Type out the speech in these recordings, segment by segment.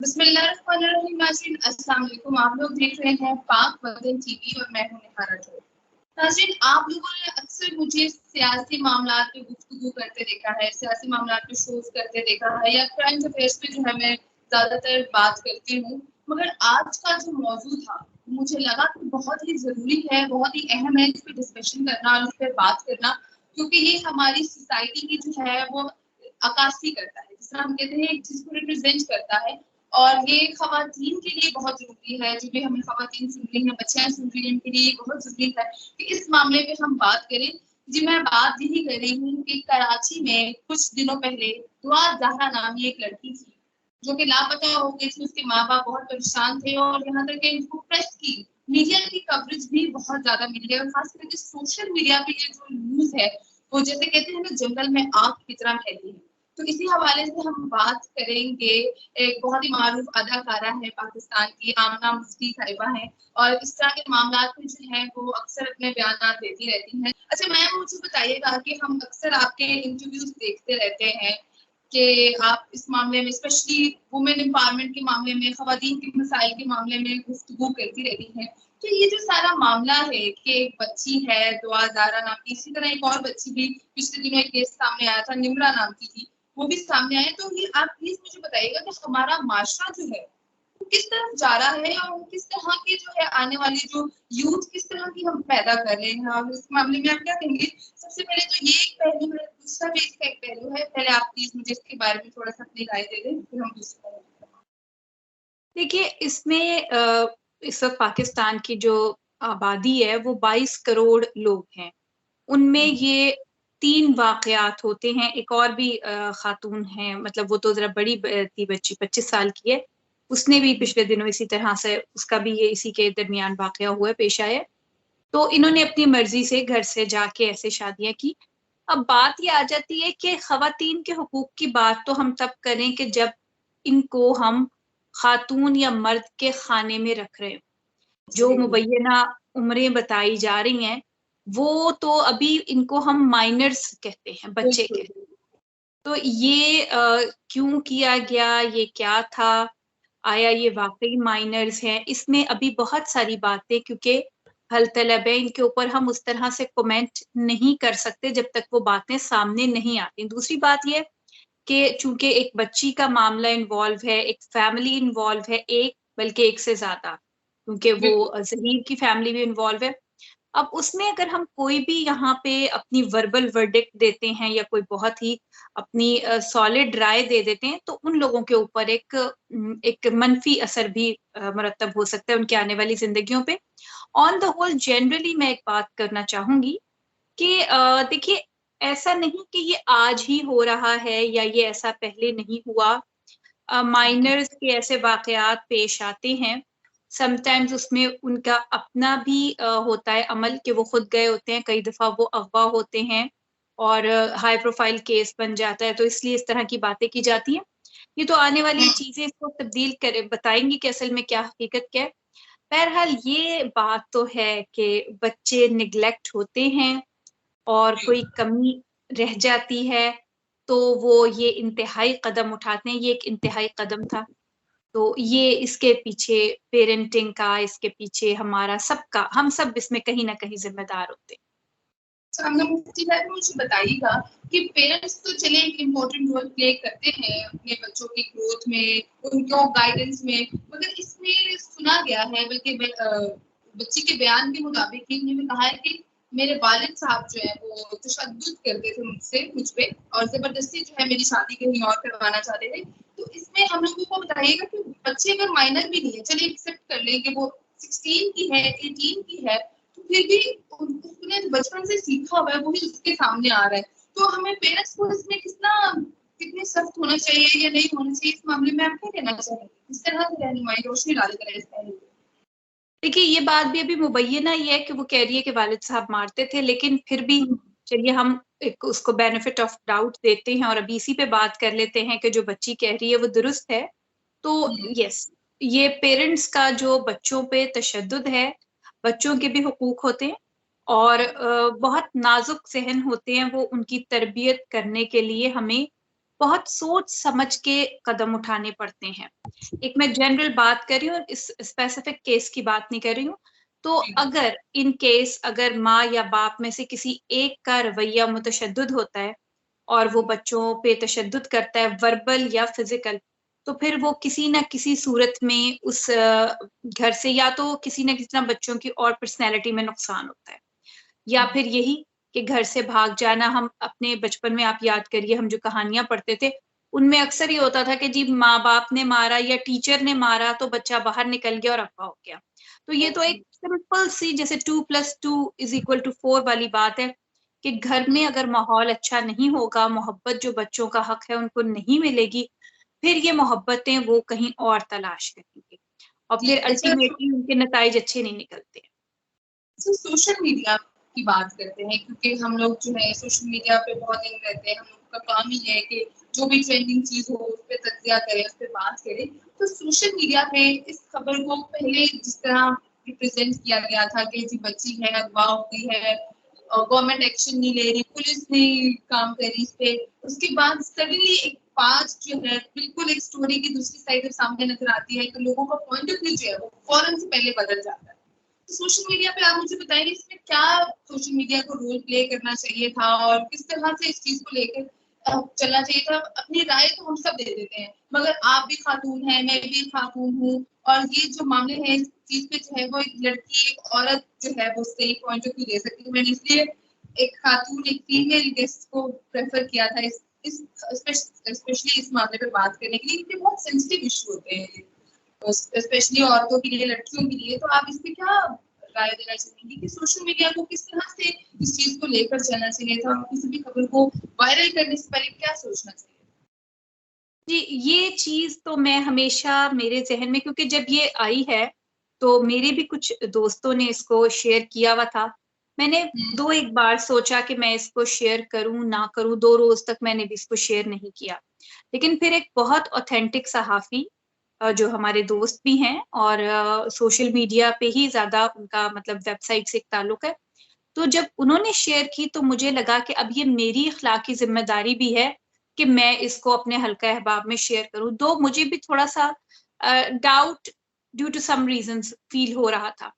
बिस्मिल्लाहिर्रहमानिर्रहीम। नाज़रीन अस्सलाम वालेकुम। आप लोग देख रहे हैं पाक वतन टीवी और मैं हूं निहारा जोहर। नाज़रीन, आप लोगों ने अक्सर मुझे सियासी मामलात पे गुफ्तगू करते देखा है, सियासी मामलात पे शोज करते देखा है, या करंट अफेयर्स पे जो है मैं ज़्यादातर बात करती हूँ। मगर आज का जो मौजू था मुझे लगा कि बहुत ही ज़रूरी है, बहुत ही अहम है इस पे डिस्कशन करना और इस पर बात करना, क्योंकि ये हमारी सोसाइटी की जो है वो अक्कासी करता है, जिस तरह हम कहते हैं एक चीज़ को रिप्रेजेंट करता है। और ये खवातीन के लिए बहुत ज़रूरी है, जो भी हमें खवातीन सुन रही हैं, बच्चियाँ सुन रही हैं, इनके लिए बहुत ज़रूरी है कि इस मामले पे हम बात करें। जी, मैं बात यही कर रही हूँ कि कराची में कुछ दिनों पहले दुआ ज़हरा नामी एक लड़की थी, जो कि लापता हो गई थी। उसके माँ-बाप बहुत परेशान थे और यहाँ तक कि इनको प्रेस की, मीडिया की कवरेज भी बहुत ज़्यादा मिली है और ख़ास करके सोशल मीडिया पे ये जो न्यूज़ है, वो जैसे कहते हैं ना जंगल में आग की तरह फैली है। तो इसी हवाले से हम बात करेंगे। एक बहुत ही मारूफ अदाकारा है पाकिस्तान की, आमना मुफ्ती साहिबा हैं और इस तरह के मामलात में जो है वो अक्सर अपने बयान देती रहती हैं। अच्छा मैम, मुझे बताइएगा कि हम अक्सर आपके इंटरव्यूज देखते रहते हैं कि आप इस मामले में, स्पेशली वुमेन एम्पावरमेंट के मामले में, खवातीन के मसाइल के मामले में गुफ्तगू करती रहती हैं। तो ये जो सारा मामला है कि एक बच्ची है दुआ ज़हरा नाम की, इसी तरह एक और बच्ची भी पिछले दिनों एक केस सामने आया था, निम्रा नाम की थी, वो भी सामने आए। तो ये आप प्लीज मुझे बताइएगा कि हमारा माशरा जो है वो किस तरफ जा रहा है और किस तरह की जो है आने वाली जो यूथ किस तरह की हम पैदा कर रहे हैं, और इस मामले में आप क्या कहेंगे? सबसे पहले तो ये एक पहलू है, दूसरा भी इसका एक पहलू है। पहले आप प्लीज मुझे इसके बारे में थोड़ा सा अपनी राय दे दें, फिर हम दूसरा पहलू। देखिए, इसमें इस वक्त पाकिस्तान की जो आबादी है वो 22 करोड़ लोग हैं। उनमें ये 3 वाकयात होते हैं। एक और भी खातून है, मतलब वो तो जरा बड़ी थी बच्ची, 25 साल की है। उसने भी पिछले दिनों इसी तरह से, उसका भी ये इसी के दरमियान वाकया हुआ, पेश आया। तो इन्होंने अपनी मर्जी से घर से जाके ऐसे शादियां की। अब बात ये आ जाती है कि खवातीन के हुकूक की बात तो हम तब करें कि जब इनको हम खातून या मर्द के खाने में रख रहे हो। जो मुबैना उम्रें बताई जा रही हैं वो तो अभी इनको हम माइनर्स कहते हैं, बच्चे कहते हैं। तो ये क्यों किया गया, ये क्या था, आया ये वाकई माइनर्स हैं? इसमें अभी बहुत सारी बातें, क्योंकि हल तलब है, इनके ऊपर हम उस तरह से कमेंट नहीं कर सकते जब तक वो बातें सामने नहीं आती। दूसरी बात ये कि चूंकि एक बच्ची का मामला इन्वॉल्व है, एक फैमिली इन्वॉल्व है, एक बल्कि एक से ज्यादा, क्योंकि वो ज़हीर की फैमिली भी इन्वॉल्व है। अब उसमें अगर हम कोई भी यहाँ पे अपनी वर्बल वर्डिक्ट देते हैं या कोई बहुत ही अपनी सॉलिड राय दे देते हैं, तो उन लोगों के ऊपर एक मनफी असर भी मुरतब हो सकता है उनकी आने वाली जिंदगियों पे। ऑन द होल जनरली मैं एक बात करना चाहूंगी कि देखिए, ऐसा नहीं कि ये आज ही हो रहा है या ये ऐसा पहले नहीं हुआ। माइनर्स के ऐसे वाकयात पेश आते हैं। समटाइम्स उसमें उनका अपना भी होता है अमल कि वो खुद गए होते हैं, कई दफा वो अगवा होते हैं और हाई प्रोफाइल केस बन जाता है, तो इसलिए इस तरह की बातें की जाती हैं। ये तो आने वाली चीजें इसको तब्दील कर बताएंगी कि असल में क्या हकीकत क्या है। बहरहाल ये बात तो है कि बच्चे निगलेक्ट होते हैं और कोई कमी रह जाती है तो वो ये इंतहाई कदम उठाते हैं। ये एक इंतहाई कदम था, तो ये इसके पीछे पेरेंटिंग का, इसके पीछे हमारा सबका, हम सब इसमें कहीं ना कहीं जिम्मेदार होते हैं। सामना मुफ्ती साहब, मुझे बताइएगा कि पेरेंट्स तो चले एक इम्पोर्टेंट रोल प्ले करते हैं अपने बच्चों की ग्रोथ में, उनको गाइडेंस में, मगर इसमें सुना गया है, बल्कि बच्ची के बयान के मुताबिक इन्होंने कहा है कि मेरे वालिद साहब जो है वो तशद्दुद करते थे मुझ पे और जबरदस्ती जो है मेरी शादी कहीं और करवाना चाहते थे। तो इसमें हम लोगों को बताइएगा कि बच्चे अगर माइनर भी नहीं है, चलिए एक्सेप्ट कर लें कि वो 16 की है, 18 की है, तो फिर भी उसने बचपन से सीखा हुआ है, वही उसके सामने आ रहा है। तो हमें पेरेंट्स को इसमें कितने सख्त होना चाहिए या नहीं होना चाहिए, इस मामले में आप क्या कहना चाहेंगे? किस तरह से रहनुमाई रोशनी डाली करें इस पहलू पे? देखिए, ये बात भी अभी मुबैना ही है कि वो कह रही है कि वालिद साहब मारते थे, लेकिन फिर भी चलिए हम एक उसको बेनिफिट ऑफ डाउट देते हैं और अभी इसी पे बात कर लेते हैं कि जो बच्ची कह रही है वो दुरुस्त है। तो यस, ये पेरेंट्स का जो बच्चों पे तशद्दुद है, बच्चों के भी हुकूक होते हैं और बहुत नाजुक ज़हन होते हैं, वो उनकी तरबियत करने के लिए हमें बहुत सोच समझ के कदम उठाने पड़ते हैं। एक मैं जनरल बात कर रही हूँ, इस स्पेसिफिक केस की बात नहीं कर रही हूँ। तो अगर इन केस अगर माँ या बाप में से किसी एक का रवैया मुतशद्दिद होता है और वो बच्चों पे तशद्दुद करता है वर्बल या फिजिकल, तो फिर वो किसी न किसी सूरत में उस घर से या तो किसी न किसी बच्चों की और पर्सनैलिटी में नुकसान होता है, या फिर यही कि घर से भाग जाना। हम अपने बचपन में आप याद करिए, हम जो कहानियां पढ़ते थे उनमें अक्सर ये होता था कि जी माँ बाप ने मारा या टीचर ने मारा तो बच्चा बाहर निकल गया और अगवा हो गया। तो ये तो एक सिंपल सी जैसे 2+2=4 वाली बात है कि घर में अगर माहौल अच्छा नहीं होगा, मोहब्बत जो बच्चों का हक है उनको नहीं मिलेगी, फिर ये मोहब्बतें वो कहीं और तलाश करेंगे और जी, फिर अच्छा, अल्टीमेटली उनके नताइज अच्छे नहीं निकलते हैं। सोशल मीडिया की बात करते हैं, क्योंकि हम लोग जो है सोशल मीडिया पे बहुत दिन रहते हैं। हम लोग का काम ही है कि जो भी ट्रेंडिंग चीज हो उस पर तज्जिया करें, उस पर बात करें। तो सोशल मीडिया पे इस खबर को पहले जिस तरह रिप्रेजेंट किया गया था कि जी बच्ची है, अगवा हो गई है, गवर्नमेंट एक्शन नहीं ले रही, पुलिस नहीं काम कर रही इस पे, उसके बाद सडनली एक बात जो है बिल्कुल एक स्टोरी की दूसरी साइड सामने नजर आती है, तो लोगों का पॉइंट ऑफ व्यू जो है वो फौरन से पहले बदल जाता है। सोशल मीडिया पे आप मुझे बताएंगे इसमें क्या सोशल मीडिया को रोल प्ले करना चाहिए था और किस तरह से इस चीज को लेकर चलना चाहिए था। अपनी राय तो हम सब दे देते हैं, मगर आप भी खातून हैं, मैं भी खातून हूँ, और ये जो मामले हैं इस चीज पे जो है वो एक लड़की एक औरत जो है वो सही पॉइंट ऑफ व्यू दे सकती है। मैंने इसलिए एक खातून एक फीमेल गेस्ट को प्रेफर किया था इस स्पेशली इस मामले पर बात करने के लिए, क्योंकि बहुत सेंसिटिव इशू होते हैं स्पेशली औरतों के लिए, लड़कियों के लिए। तो आप इस पे क्या राय देना चाहेंगे कि सोशल मीडिया को किस तरह से इस चीज को लेकर चलना चाहिए था, किसी भी खबर को वायरल करने से पहले क्या सोचना चाहिए? जी, ये चीज़ तो मैं हमेशा मेरे ज़हन में, क्योंकि जब ये आई है, तो मेरे भी कुछ दोस्तों ने इसको शेयर किया हुआ था। मैंने 2-1 बार सोचा कि मैं इसको शेयर करूँ, ना करूँ, 2 रोज़ तक मैंने भी इसको शेयर नहीं किया। लेकिन फिर एक बहुत ऑथेंटिक सहाफ़ी जो हमारे दोस्त भी हैं और सोशल मीडिया पे ही ज़्यादा उनका मतलब वेबसाइट से एक ताल्लुक है। तो जब उन्होंने शेयर की तो मुझे लगा कि अब ये मेरी अख़लाक़ी ज़िम्मेदारी भी है कि मैं इसको अपने हल्का अहबाब में शेयर करूँ। दो मुझे भी थोड़ा-सा doubt due to some reasons feel हो रहा था,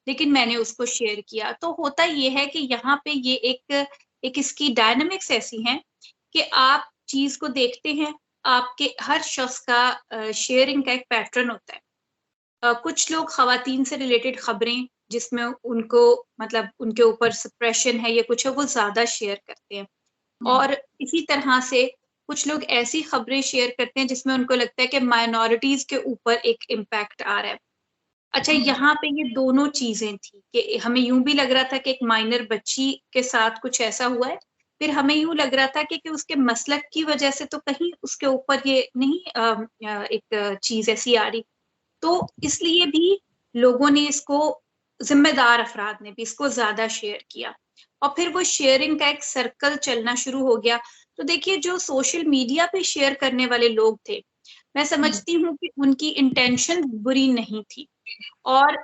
लेकिन मैंने उसको शेयर किया। तो होता ये है कि यहाँ पे ये एक इसकी डायनामिक्स ऐसी हैं कि आप चीज़ को देखते हैं, आपके हर शख़्स का शेयरिंग का एक पैटर्न होता है। कुछ लोग ख़वातीन से रिलेटेड खबरें जिसमें उनको मतलब उनके ऊपर सप्रेशन है या कुछ है, वो ज़्यादा शेयर करते हैं। और इसी तरह से कुछ लोग ऐसी खबरें शेयर करते हैं जिसमें उनको लगता है कि माइनॉरिटीज़ के ऊपर एक इम्पैक्ट आ रहा है। अच्छा, यहाँ पे ये दोनों चीज़ें थी कि हमें यूँ भी लग रहा था कि एक माइनर बच्ची के साथ कुछ ऐसा हुआ है, फिर हमें यूँ लग रहा था कि उसके मसलक की वजह से तो कहीं उसके ऊपर ये नहीं एक चीज़ ऐसी आ रही। तो इसलिए भी लोगों ने इसको, ज़िम्मेदार अफ़राद ने भी इसको ज़्यादा शेयर किया और फिर वो शेयरिंग का एक सर्कल चलना शुरू हो गया। तो देखिए, जो सोशल मीडिया पे शेयर करने वाले लोग थे, मैं समझती हूँ कि उनकी इंटेंशन बुरी नहीं थी और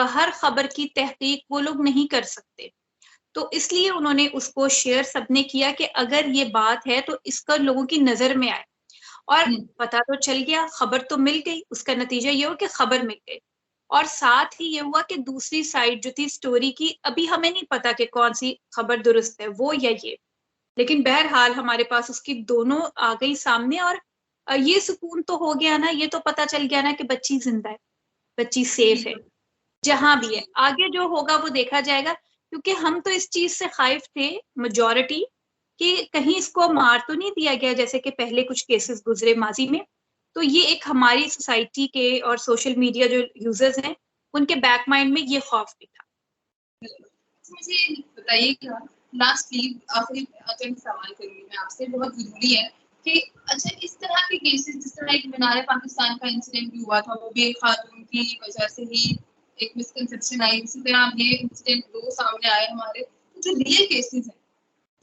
हर खबर की तहकीक वो लोग नहीं कर सकते। तो इसलिए उन्होंने उसको शेयर सबने किया कि अगर ये बात है तो इसका लोगों की नज़र में आए। और पता तो चल गया, खबर तो मिल गई, उसका नतीजा ये हुआ कि खबर मिल गई। और साथ ही ये हुआ कि दूसरी साइड जो थी स्टोरी की, अभी हमें नहीं पता कि कौन-सी खबर दुरुस्त है, वो या ये। लेकिन बहरहाल हमारे पास उसकी दोनों आ गई सामने और ये सुकून तो हो गया ना, ये तो पता चल गया ना कि बच्ची ज़िंदा है, बच्ची सेफ है, जहाँ भी है। आगे जो होगा वो देखा जाएगा, क्योंकि हम तो इस चीज़ से ख़ाइफ़ थे मेजॉरिटी कि कहीं इसको मार तो नहीं दिया गया जैसे कि पहले कुछ केसेस गुज़रे माज़ी में। तो ये एक हमारी सोसाइटी के और सोशल मीडिया जो यूज़र्स हैं, उनके बैक माइंड में ये खौफ़ भी था। मुझे बताइएगा, लास्टली आखिरी चंद सवाल करूँगी मैं आपसे, बहुत ज़रूरी है कि अच्छा इस तरह के केसेस जिस तरह एक मीनार पाकिस्तान का इंसिडेंट भी हुआ था, वो भी एक खातून की वजह से ही एक मिसकंसेप्शन आई, इसी तरह ये इंसिडेंट 2 सामने आए हमारे। जो रियल केसेस हैं,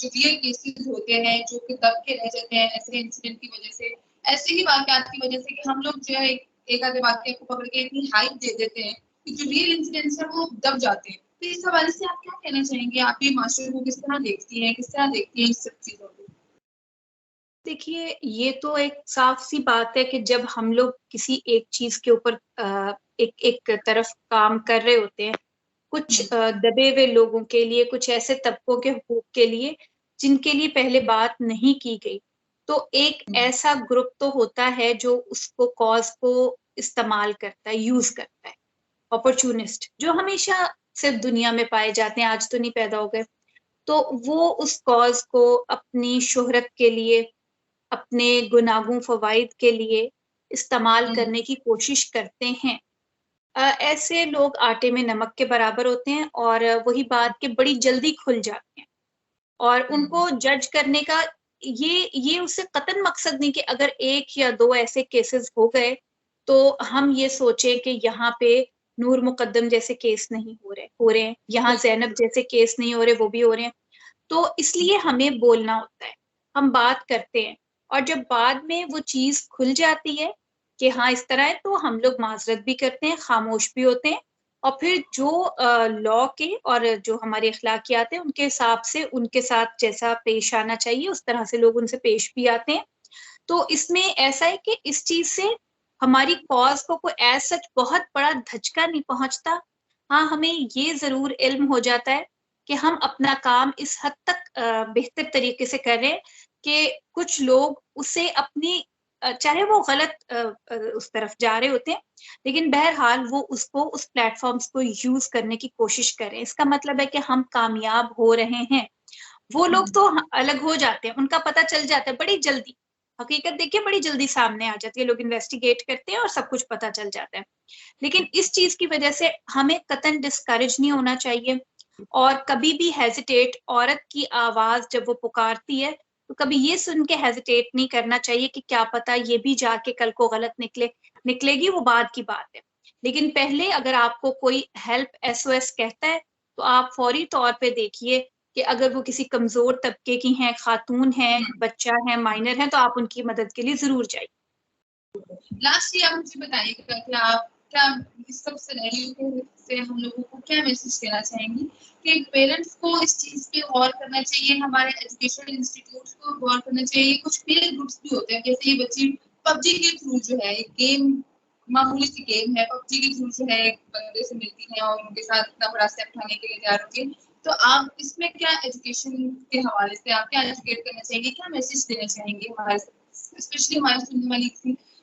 जो रियल केसेस होते हैं, जो कि दब के रह जाते हैं ऐसे इंसिडेंट की वजह से, ऐसे ही वाक़यात की वजह से कि हम लोग जो है एक आधे वाक़ये को पकड़ के इतनी हाइप दे देते हैं कि जो रियल इंसिडेंट्स हैं वो दब जाते हैं। तो इस हवाले से आप क्या कहना चाहेंगे? आप ये माशरे को किस तरह देखती हैं? किस तरह देखती हैं इस सब चीज़ों को? देखिए, ये तो एक साफ सी बात है कि जब हम लोग किसी एक चीज के ऊपर एक एक तरफ काम कर रहे होते हैं, कुछ दबे हुए लोगों के लिए, कुछ ऐसे तबकों के हुकूक के लिए जिनके लिए पहले बात नहीं की गई, तो एक ऐसा ग्रुप तो होता है जो उसको कॉज को इस्तेमाल करता है, यूज करता है। अपॉर्चुनिस्ट जो हमेशा सिर्फ दुनिया में पाए जाते हैं, आज तो नहीं पैदा हो गए, तो वो उस कॉज को अपनी शोहरत के लिए, अपने गुनागों फवाइद के लिए इस्तेमाल करने की कोशिश करते हैं। ऐसे लोग आटे में नमक के बराबर होते हैं और वही बात के बड़ी जल्दी खुल जाते हैं, और उनको जज करने का ये उससे कतन मकसद नहीं कि अगर एक या दो ऐसे केसेस हो गए तो हम ये सोचें कि यहाँ पे नूर मुकद्दम जैसे केस नहीं हो रहे हैं, यहाँ जैनब जैसे केस नहीं हो रहे, वो भी हो रहे हैं। तो इसलिए हमें बोलना होता है, हम बात करते हैं, और जब बाद में वो चीज खुल जाती है कि हाँ इस तरह है, तो हम लोग माजरत भी करते हैं, खामोश भी होते हैं, और फिर जो लॉ के और जो हमारे अखलाकियात हैं उनके हिसाब से उनके साथ जैसा पेश आना चाहिए उस तरह से लोग उनसे पेश भी आते हैं। तो इसमें ऐसा है कि इस चीज से हमारी कॉज को कोई एज सच बहुत बड़ा धचका नहीं पहुंचता। हाँ, हमें ये जरूर इल्म हो जाता है कि हम अपना काम इस हद तक बेहतर तरीके से कर रहे हैं कि कुछ लोग उसे अपनी चाहे वो गलत उस तरफ जा रहे होते हैं, लेकिन बहरहाल वो उसको उस प्लेटफॉर्म्स को यूज करने की कोशिश करें, इसका मतलब है कि हम कामयाब हो रहे हैं। वो लोग तो अलग हो जाते हैं, उनका पता चल जाता है बड़ी जल्दी, हकीकत देखिए बड़ी जल्दी सामने आ जाती है, लोग इन्वेस्टिगेट करते हैं और सब कुछ पता चल जाता है। लेकिन इस चीज की वजह से हमें कतई डिस्करेज नहीं होना चाहिए, और कभी भी हेजिटेट, औरत की आवाज जब वो पुकारती है तो कभी ये सुन के हेजिटेट नहीं करना चाहिए कि क्या पता ये भी जाके कल को गलत निकलेगी, वो बाद की बात है। लेकिन पहले अगर आपको कोई हेल्प एसओएस कहता है तो आप फौरी तौर पे देखिए कि अगर वो किसी कमजोर तबके की हैं, खातून है, बच्चा है, माइनर है, तो आप उनकी मदद के लिए जरूर जाइए। लास्ट आप मुझे बताइएगा कि आप क्या इस सब सिनेरियो से हम लोगों को क्या मैसेज देना चाहेंगी कि पेरेंट्स को इस चीज पे गौर करना चाहिए, हमारे एजुकेशन इंस्टीट्यूट्स को गौर करना चाहिए, कुछ पीयर ग्रुप्स भी होते हैं, जैसे ये बच्ची पबजी के थ्रू जो है एक गेम, मामूली सी गेम है, पबजी के थ्रू जो है एक बंदे से मिलती है और उनके साथ इतना बड़ा स्टेप उठाने के लिए तैयार होती है। तो आप इसमें क्या एजुकेशन के हवाले से आप क्या एजुकेट करना चाहेंगे, क्या मैसेज देना चाहेंगे हमारे स्पेशली हमारे सुनने वाली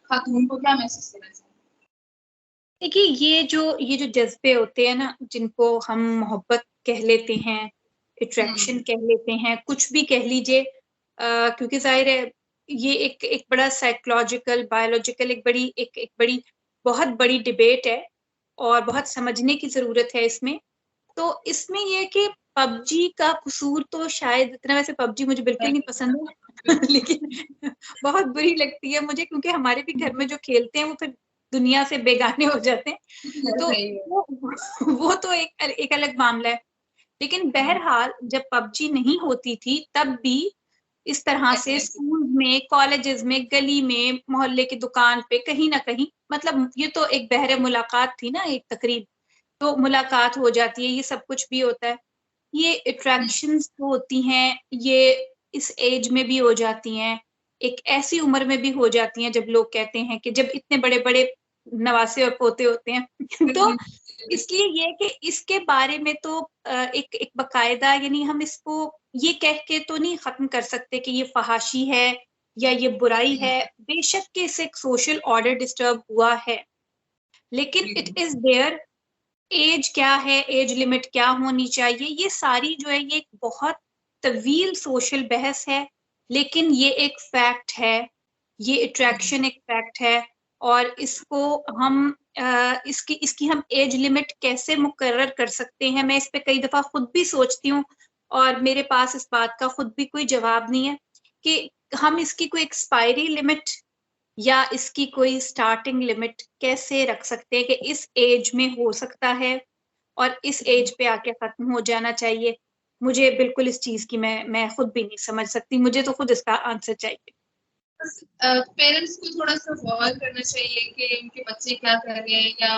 खातून को, क्या मैसेज देना चाहिए? देखिए, ये जो जज्बे होते हैं ना, जिनको हम मोहब्बत कह लेते हैं, अट्रैक्शन कह लेते हैं, कुछ भी कह लीजिए, क्योंकि जाहिर है ये एक बड़ा साइकोलॉजिकल, बायोलॉजिकल, एक बड़ी बहुत बड़ी डिबेट है और बहुत समझने की जरूरत है इसमें। तो इसमें ये कि पबजी का कसूर तो शायद इतना, वैसे पबजी मुझे बिल्कुल नहीं पसंद है लेकिन बहुत बुरी लगती है मुझे, क्योंकि हमारे भी घर में जो खेलते हैं वो फिर दुनिया से बेगाने हो जाते हैं, तो वो तो एक अलग मामला है। लेकिन बहरहाल जब पबजी नहीं होती थी तब भी इस तरह से स्कूल में, कॉलेजेस में, गली में, मोहल्ले की दुकान पे, कहीं ना कहीं, मतलब ये तो एक बहरे मुलाकात थी ना, एक तकरीब, तो मुलाकात हो जाती है, ये सब कुछ भी होता है। ये अट्रैक्शंस जो होती हैं ये इस एज में भी हो जाती हैं, एक ऐसी उम्र में भी हो जाती हैं जब लोग कहते हैं कि जब इतने बड़े बड़े नवासे और पोते होते हैं तो इसलिए ये कि इसके बारे में तो एक एक बकायदा, यानी हम इसको ये कह के तो नहीं खत्म कर सकते कि ये फहाशी है या ये बुराई है। बेशक कि इससे एक सोशल ऑर्डर डिस्टर्ब हुआ है, लेकिन इट इज देयर। एज क्या है, एज लिमिट क्या होनी चाहिए, ये सारी जो है ये एक बहुत तवील सोशल बहस है, लेकिन ये एक फैक्ट है, ये अट्रैक्शन एक फैक्ट है। और इसको हम इसकी इसकी हम एज लिमिट कैसे मुकर्रर कर सकते हैं, मैं इस पे कई दफा खुद भी सोचती हूँ, और मेरे पास इस बात का खुद भी कोई जवाब नहीं है कि हम इसकी कोई एक्सपायरी लिमिट या इसकी कोई स्टार्टिंग लिमिट कैसे रख सकते हैं कि इस एज में हो सकता है और इस एज पे आके खत्म हो जाना चाहिए। मुझे बिल्कुल इस चीज की मैं खुद भी नहीं समझ सकती, मुझे तो खुद इसका आंसर चाहिए। पेरेंट्स को थोड़ा सा गौर करना चाहिए कि उनके बच्चे क्या कर रहे हैं, या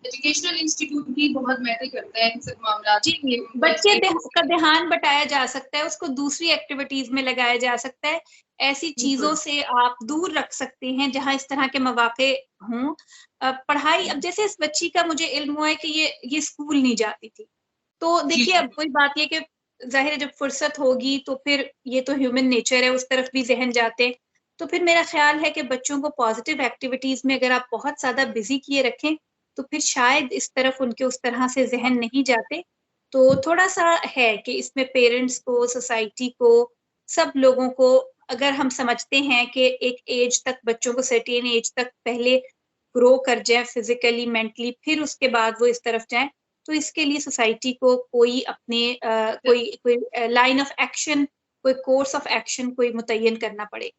एजुकेशनल इंस्टीट्यूट भी बहुत मैटर करता है इन सब मामला जी, बच्चे का ध्यान बटाया जा सकता है, उसको दूसरी एक्टिविटीज में लगाया जा सकता है। ऐसी चीजों से आप दूर रख सकते हैं जहां इस तरह के मौके हों। पढ़ाई, अब जैसे इस बच्ची का मुझे इल्म हुआ है कि ये स्कूल नहीं जाती थी, तो देखिए अब कोई बात ये कि जाहिर है जब फुर्सत होगी तो फिर ये तो ह्यूमन नेचर है, उस तरफ भी जहन जाते। तो फिर मेरा ख्याल है कि बच्चों को पॉजिटिव एक्टिविटीज में अगर आप बहुत ज्यादा बिजी किए रखें तो फिर शायद इस तरफ उनके उस तरह से जहन नहीं जाते। तो थोड़ा-सा है कि इसमें पेरेंट्स को, सोसाइटी को, सब लोगों को, अगर हम समझते हैं कि एक एज तक बच्चों को, सर्टेन एज तक पहले ग्रो कर जाएँ फिज़िकली, मेंटली, फिर उसके बाद वो इस तरफ जाएँ, तो इसके लिए सोसाइटी को कोई अपने कोई कोई लाइन ऑफ एक्शन, कोई कोर्स ऑफ एक्शन कोई मुतय्यन करना पड़े।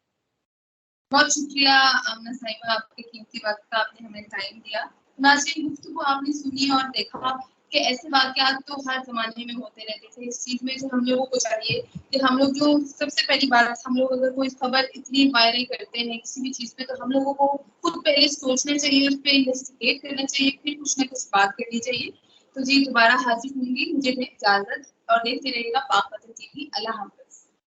बहुत शुक्रिया आमना साहिबा, आपके कीमती वक्त का आपने हमें टाइम दिया। नाज़रीन, गुफ्तगू आपने सुनी और देखा कि ऐसे वाक़यात तो हर ज़माने में होते रहते थे। इस चीज़ में जो हम लोगों को चाहिए कि हम लोग जो सबसे पहली बात, हम लोग अगर कोई खबर इतनी वायरल करते हैं किसी भी चीज़ पे, तो हम लोगों को खुद पहले सोचना चाहिए, उस पे इन्वेस्टिगेट करना चाहिए, फिर कुछ ना कुछ बात करनी चाहिए। तो जी, दोबारा हाज़िर होंगी, मुझे दें इजाज़त और देखते रहिएगा पाक वतन टीवी। अल्लाह हाफ़िज़।